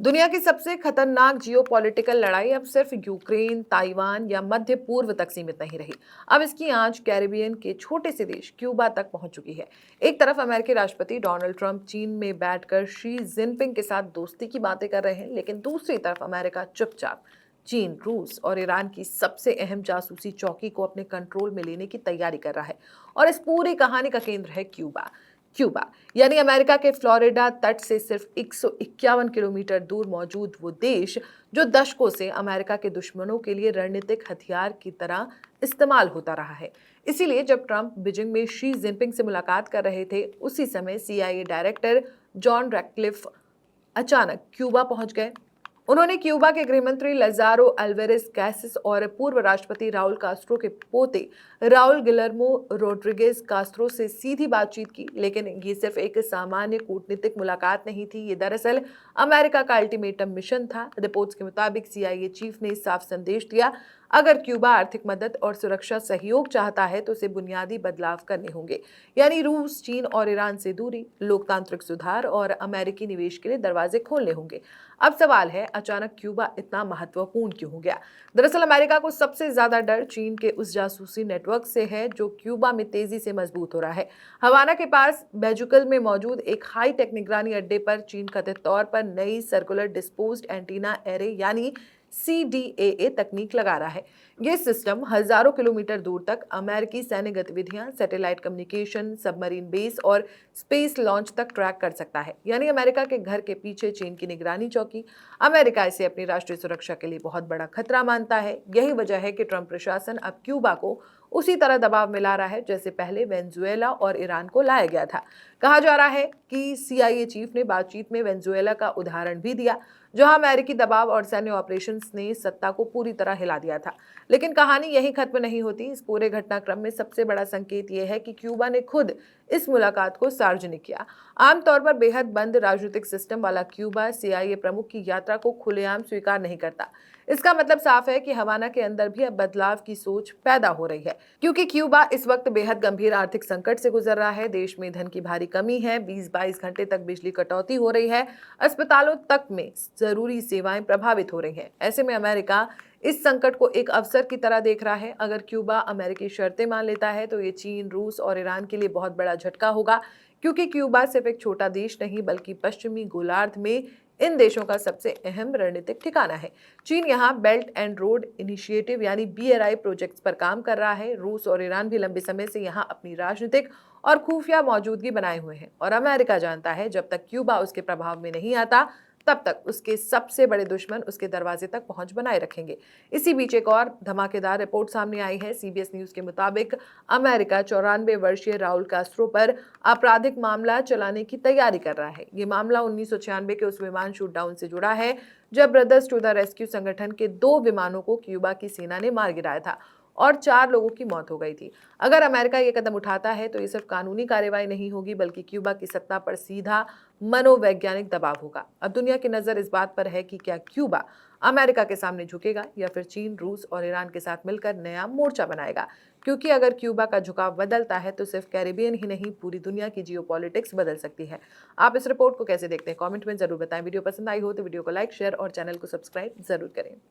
दुनिया की सबसे खतरनाक जियोपॉलिटिकल लड़ाई अब सिर्फ यूक्रेन, ताइवान या मध्य पूर्व तक सीमित नहीं रही। अब इसकी आंच कैरिबियन के छोटे से देश क्यूबा तक पहुंच चुकी है। एक तरफ अमेरिकी राष्ट्रपति डोनाल्ड ट्रंप चीन में बैठकर शी जिनपिंग के साथ दोस्ती की बातें कर रहे हैं, लेकिन दूसरी तरफ अमेरिका चुपचाप चीन, रूस और ईरान की सबसे अहम जासूसी चौकी को अपने कंट्रोल में लेने की तैयारी कर रहा है। और इस पूरी कहानी का केंद्र है क्यूबा। क्यूबा यानी अमेरिका के फ्लोरिडा तट से सिर्फ 151 किलोमीटर दूर मौजूद वो देश जो दशकों से अमेरिका के दुश्मनों के लिए रणनीतिक हथियार की तरह इस्तेमाल होता रहा है। इसीलिए जब ट्रंप बीजिंग में शी जिनपिंग से मुलाकात कर रहे थे, उसी समय सीआईए डायरेक्टर जॉन रैटक्लिफ अचानक क्यूबा पहुंच गए। उन्होंने क्यूबा के गृहमंत्री लजारो अल्वेरेस कैसिस और पूर्व राष्ट्रपति राउल कास्ट्रो के पोते राउल गिलर्मो रोड्रिगेज कास्ट्रो से सीधी बातचीत की। लेकिन ये सिर्फ एक सामान्य कूटनीतिक मुलाकात नहीं थी, ये दरअसल अमेरिका का अल्टीमेटम मिशन था। रिपोर्ट्स के मुताबिक सीआईए चीफ ने साफ संदेश दिया, अगर क्यूबा आर्थिक मदद और सुरक्षा सहयोग चाहता है तो उसे बुनियादी बदलाव करने होंगे। यानी रूस, चीन और ईरान से दूरी, लोकतांत्रिक सुधार और अमेरिकी निवेश के लिए दरवाजे खोलने होंगे। अब सवाल है, अचानक क्यूबा इतना महत्वपूर्ण क्यों हो गया? दरअसल अमेरिका को सबसे ज्यादा डर चीन के उस जासूसी नेटवर्क से है जो क्यूबा में तेजी से मजबूत हो रहा है। हवाना के पास बेजुकल में मौजूद एक हाई टेक निगरानी अड्डे पर चीन कथित तौर पर नई सर्कुलर डिस्पोज्ड एंटीना एरे यानी CDAA तकनीक लगा रहा है। ये सिस्टम हजारों किलोमीटर दूर तक अमेरिकी सैन्य गतिविधियां, सैटेलाइट कम्युनिकेशन, सबमरीन बेस और स्पेस लॉन्च तक ट्रैक कर सकता है। यानी अमेरिका के घर के पीछे चीन की निगरानी चौकी। अमेरिका इसे अपनी राष्ट्रीय सुरक्षा के लिए बहुत बड़ा खतरा मानता है। यही वजह है कि ट्रंप प्रशासन अब क्यूबा को उसी तरह दबाव में ला रहा है जैसे पहले वेनेजुएला और ईरान को लाया गया था। कहा जा रहा है कि सीआईए चीफ ने बातचीत में वेनेजुएला का उदाहरण भी दिया, जहां अमेरिकी दबाव और सैन्य ऑपरेशंस ने सत्ता को पूरी तरह हिला दिया था। लेकिन कहानी यही खत्म नहीं होती। इस पूरे घटनाक्रम में सबसे बड़ा संकेत यह है कि क्यूबा ने खुद इस मुलाकात को सार्वजनिक किया। आमतौर पर बेहद बंद राजनीतिक सिस्टम वाला क्यूबा सीआईए प्रमुख की यात्रा को खुलेआम स्वीकार नहीं करता। इसका मतलब साफ है कि हवाना के अंदर भी अब बदलाव की सोच पैदा हो रही है, क्योंकि क्यूबा इस वक्त बेहद गंभीर आर्थिक संकट से गुजर रहा है। देश में धन की भारी कमी है, 20-22 घंटे तक बिजली कटौती हो रही है, अस्पतालों तक में जरूरी सेवाएं प्रभावित हो रही हैं। ऐसे में अमेरिका इस संकट को एक अवसर की तरह देख रहा है। अगर क्यूबा अमेरिकी शर्तें मान लेता है तो ये चीन, रूस और ईरान के लिए बहुत बड़ा झटका होगा, क्योंकि क्यूबा सिर्फ एक छोटा देश नहीं बल्कि पश्चिमी गोलार्ध में इन देशों का सबसे अहम रणनीतिक ठिकाना है। चीन यहाँ बेल्ट एंड रोड इनिशिएटिव यानी BRI प्रोजेक्ट्स पर काम कर रहा है। रूस और ईरान भी लंबे समय से यहाँ अपनी राजनीतिक और खुफिया मौजूदगी बनाए हुए हैं। और अमेरिका जानता है, जब तक क्यूबा उसके प्रभाव में नहीं आता, तब तक उसके सबसे बड़े दुश्मन उसके दरवाजे तक पहुंच बनाए रखेंगे। इसी बीच एक और धमाकेदार रिपोर्ट सामने आई है। CBS न्यूज के मुताबिक अमेरिका 94 वर्षीय राउल कास्ट्रो पर आपराधिक मामला चलाने की तैयारी कर रहा है। ये मामला 1996 के उस विमान शूटडाउन से जुड़ा है जब ब्रदर्स टू द रेस्क्यू संगठन के 2 विमानों को क्यूबा की सेना ने मार गिराया था और 4 लोगों की मौत हो गई थी। अगर अमेरिका ये कदम उठाता है तो ये सिर्फ कानूनी कार्रवाई नहीं होगी बल्कि क्यूबा की सत्ता पर सीधा मनोवैज्ञानिक दबाव होगा। अब दुनिया की नजर इस बात पर है कि क्या क्यूबा अमेरिका के सामने झुकेगा या फिर चीन, रूस और ईरान के साथ मिलकर नया मोर्चा बनाएगा। क्योंकि अगर क्यूबा का झुकाव बदलता है तो सिर्फ कैरिबियन ही नहीं, पूरी दुनिया की जियोपॉलिटिक्स बदल सकती है। आप इस रिपोर्ट को कैसे देखते हैं? कमेंट में जरूर बताएं। वीडियो पसंद आई हो तो वीडियो को लाइक, शेयर और चैनल को सब्सक्राइब जरूर करें।